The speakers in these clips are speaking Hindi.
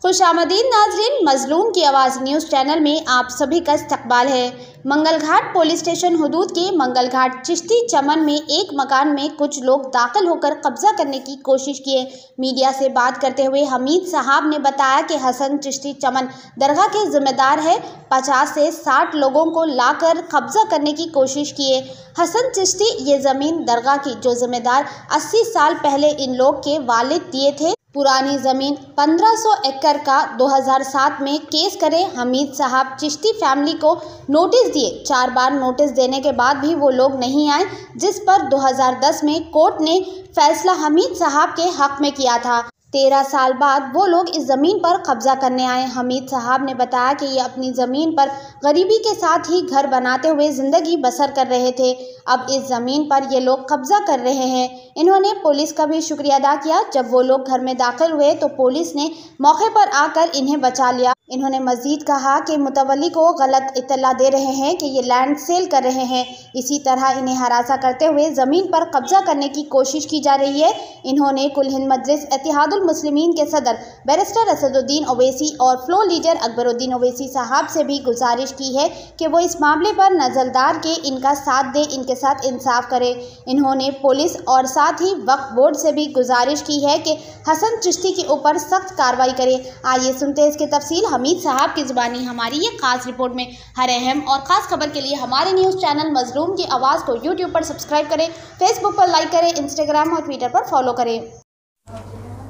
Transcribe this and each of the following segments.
खुशामदीद नाजरीन, मजलूम की आवाज़ न्यूज़ चैनल में आप सभी का इस्तकबाल है। मंगलघाट पुलिस स्टेशन हुदूद के मंगलघाट चिश्ती चमन में एक मकान में कुछ लोग दाखिल होकर कब्जा करने की कोशिश किए। मीडिया से बात करते हुए हमीद साहब ने बताया कि हसन चिश्ती चमन दरगाह के जिम्मेदार है। 50 से 60 लोगों को लाकर कब्जा करने की कोशिश किए। हसन चिश्ती ये ज़मीन दरगाह की जो जिम्मेदार 80 साल पहले इन लोग के वालिद दिए थे। पुरानी ज़मीन 1500 एकड़ का 2007 में केस करे हमीद साहब चिश्ती फैमिली को नोटिस दिए। 4 बार नोटिस देने के बाद भी वो लोग नहीं आए, जिस पर 2010 में कोर्ट ने फैसला हमीद साहब के हक में किया था। 13 साल बाद वो लोग इस ज़मीन पर कब्जा करने आए। हमीद साहब ने बताया कि ये अपनी ज़मीन पर गरीबी के साथ ही घर बनाते हुए ज़िंदगी बसर कर रहे थे। अब इस ज़मीन पर ये लोग कब्जा कर रहे हैं। इन्होंने पुलिस का भी शुक्रिया अदा किया। जब वो लोग घर में दाखिल हुए तो पुलिस ने मौके पर आकर इन्हें बचा लिया। इन्होंने मजीद कहा कि मुतवल्ली को गलत इत्तला दे रहे हैं कि ये लैंड सेल कर रहे हैं। इसी तरह इन्हें हरासा करते हुए ज़मीन पर कब्जा करने की कोशिश की जा रही है। इन्होंने कुल हिंद मजलिस इत्तेहादुल मुस्लिमीन के सदर बैरिस्टर असदुद्दीन ओवैसी और फ्लो लीडर अकबरुद्दीन ओवैसी साहब से भी गुजारिश की है कि वो इस मामले पर नजरदार के इनका साथ दे, इनके साथ इंसाफ करे। इन्होंने पुलिस और साथ ही वक्फ बोर्ड से भी गुजारिश की है कि हसन चिश्ती के ऊपर सख्त कार्रवाई करे। आइए सुनते हैं इसकी तफसील हमीद साहब की ज़ुबानी। हमारी ये खास रिपोर्ट में हर अहम और ख़ास खबर के लिए हमारे न्यूज़ चैनल मजलूम की आवाज़ को यूट्यूब पर सब्सक्राइब करें, फेसबुक पर लाइक करें, इंस्टाग्राम और ट्विटर पर फॉलो करें।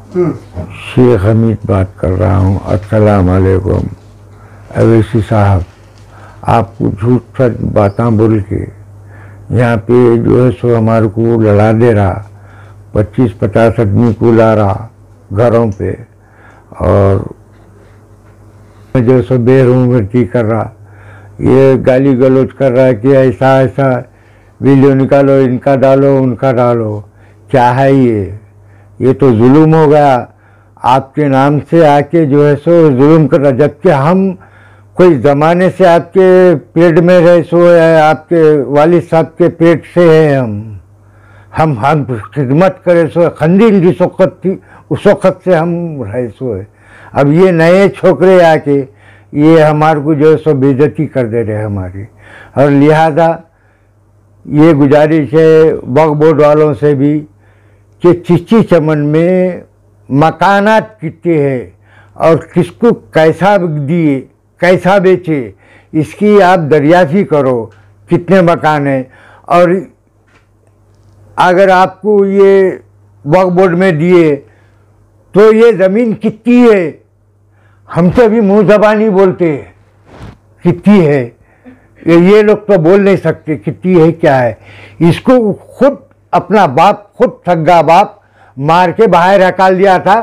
शेख हमीद बात कर रहा हूँ। अस्सलाम वालेकुम। अवैसी साहब, आपको झूठ सच बातें बोल के यहाँ पे जो है सो हमारे को लड़ा दे रहा, 25-50 आदमी को ला रहा घरों पे और जो सो बेरूमती कर रहा, ये गाली गलौज कर रहा है कि ऐसा ऐसा वीडियो निकालो, इनका डालो, उनका डालो। क्या है ये तो जुल्म हो गया। आपके नाम से आके जो है सो जुल्म कर रहा, जबकि हम कोई ज़माने से आपके पेट में रहे सो है, आपके वालिद साहब के पेट से है। हम खिदमत करे सो खंदील जिस वक़्त थी उस वक़्त से हम रहे सो है। अब ये नए छोकरे आके ये हमारे को जो है सो बेइज्जती कर दे रहे हमारी। और लिहाजा ये गुजारिश है वक्फ बोर्ड वालों से भी कि चिश्ती चमन में मकानात कितने हैं और किसको कैसा दिए, कैसा बेचे, इसकी आप दरियाफ़ी करो कितने मकान हैं। और अगर आपको ये वक्फ बोर्ड में दिए तो ये ज़मीन कितनी है, हम तो अभी मुँह ज़बानी बोलते हैं कितनी है, ये लोग तो बोल नहीं सकते कितनी है क्या है। इसको खुद अपना बाप, खुद ठग्गा बाप मार के बाहर हकाल दिया था,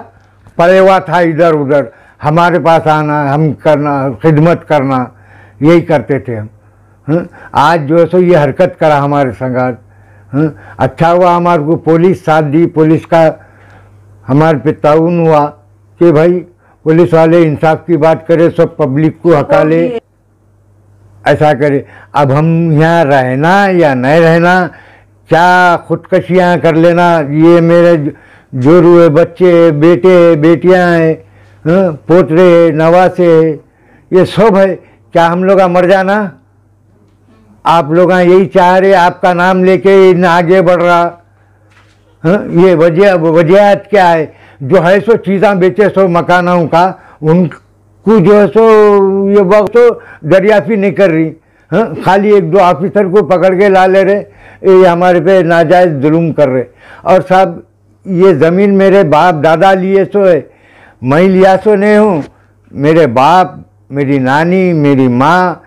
पड़े हुआ था इधर उधर, हमारे पास आना, हम करना, खिदमत करना, यही करते थे हम। आज जो है सो ये हरकत करा हमारे संगात। अच्छा हुआ हमारे को पुलिस साथ दी, पुलिस का हमारे पे ताउन हुआ कि भाई पुलिस वाले इंसाफ की बात करे, सब पब्लिक को हकाले, ऐसा करे। अब हम यहाँ रहना या नहीं रहना, क्या खुदकशियाँ कर लेना, ये मेरे जो रुए बच्चे, बेटे बेटियाँ हैं, पोतरे नवासे, ये सब है, क्या हम लोग मर जाना? आप लोग यही चाह रहे, आपका नाम लेके इन आगे बढ़ रहा। ये वजह क्या है? जो है सो चीज़ां बेचे सो मकानों का, उनको जो है सो ये वक्त तो दरियाफ़ी नहीं कर रही। खाली 1-2 ऑफिसर को पकड़ के ला ले रहे, ये हमारे पे नाजायज़ जुल्म कर रहे। और साहब ये ज़मीन मेरे बाप दादा लिए सो है, मैं लिया सो नहीं हूँ। मेरे बाप, मेरी नानी, मेरी माँ,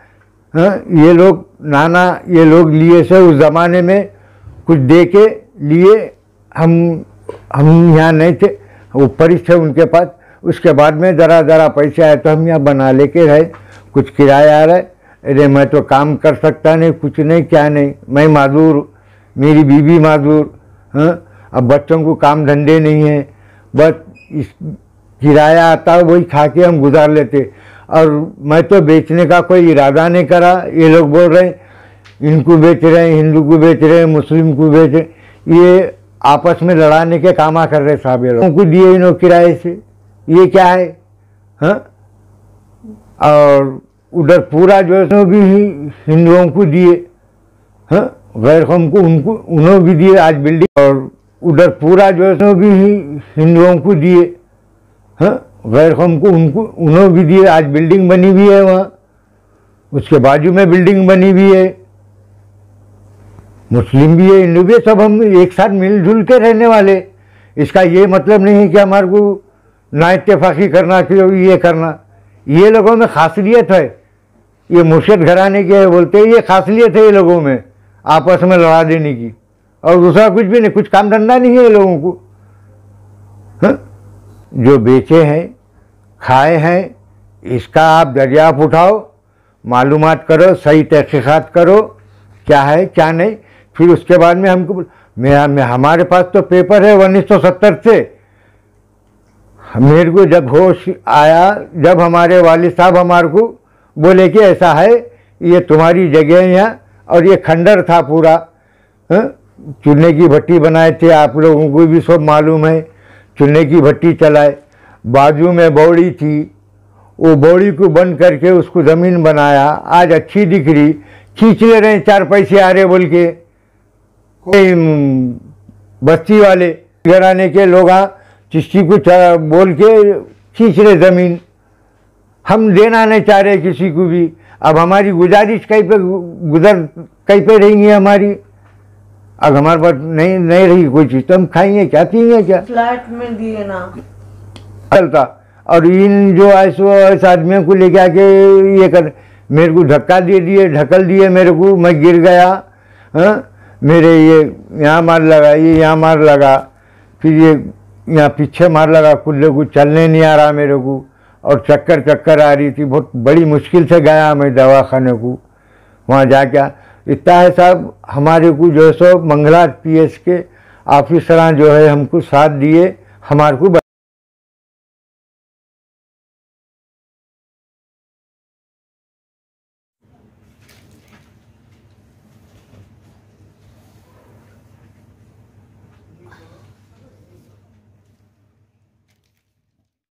ये लोग नाना, ये लोग लिए से उस ज़माने में कुछ दे के लिए। हम यहाँ नहीं थे, ऊपर ही थे उनके पास। उसके बाद में ज़रा पैसे आए तो हम यहाँ बना लेके रहे, कुछ किराया आ रहा है। अरे मैं तो काम कर सकता नहीं, कुछ नहीं, क्या नहीं, मैं माजूर, मेरी बीवी माजूर। अब बच्चों को काम धंधे नहीं है, बस इस किराया आता है वही खा के हम गुजार लेते। और मैं तो बेचने का कोई इरादा नहीं करा। ये लोग बोल रहे हैं इनको बेच रहे हैं, हिंदू को बेच रहे हैं, मुस्लिम को बेच रहे, ये आपस में लड़ाने के कामा कर रहे साहब। ये लोगों को दिए इन्हों किराए से, ये क्या है? हाँ, और उधर पूरा जो है भी हिंदुओं को दिए, हाँ, गैर कौम को उनको उन्होंने भी दिए आज बिल्डिंग, और उधर पूरा जो है भी हिंदुओं को दिए, हाँ, गैर कौम को उनको उन्होंने भी दिए आज बिल्डिंग बनी हुई है वहाँ, उसके बाजू में बिल्डिंग बनी हुई है, मुस्लिम भी है, हिंदू भी है, सब हम एक साथ मिलजुल के रहने वाले। इसका ये मतलब नहीं है कि हमारे को ना इत्तेफाकी करना कि ये करना, ये लोगों में खासियत है, ये मुर्शिद घराने के बोलते हैं, ये खासियत है ये लोगों में आपस में लड़ा देने की, और दूसरा कुछ भी नहीं, कुछ काम धंधा नहीं है ये लोगों को। हाँ? जो बेचे हैं खाए हैं, इसका आप दरियाफ्त उठाओ, मालूमात करो, सही तहकीकात करो क्या है क्या नहीं, फिर उसके बाद में हमको हमारे पास तो पेपर है 1970 से। मेरे को जब होश आया, जब हमारे वालिद साहब हमारे को बोले कि ऐसा है, ये तुम्हारी जगह है यहाँ, और ये खंडर था पूरा, चूल्हे की भट्टी बनाए थे, आप लोगों को भी सब मालूम है, चूल्हे की भट्टी चलाए, बाजू में बौड़ी थी, वो बौड़ी को बंद करके उसको ज़मीन बनाया, आज अच्छी दिख रही, खींच ले रहे हैं 4 पैसे आ रहे बोल के, बस्ती वाले घराने के लोग चिश्ती को बोल के खींच रहे ज़मीन, हम देना नहीं चाह रहे किसी को भी। अब हमारी गुजारिश कहीं पे रहेंगी हमारी, अब हमारे पास नहीं रही कोई चीज़ तो हम खाएंगे क्या, पिएंगे क्या, फ्लैट में दिए ना चलता। और इन जो ऐसे आदमियों को लेके आके ये कर, मेरे को धक्का दे दिए, ढकल दिए मेरे को, मैं गिर गया, हाँ, मेरे ये यहाँ मार लगा, ये यहाँ मार लगा, फिर ये यहाँ पीछे मार लगा, कुल्ले को चलने नहीं आ रहा मेरे को, और चक्कर आ रही थी, बहुत बड़ी मुश्किल से गया मैं दवाखाने को, वहाँ जाके इतना है साहब, हमारे को जो है सो मंगला PS के ऑफिसर जो है हमको साथ दिए, हमारे को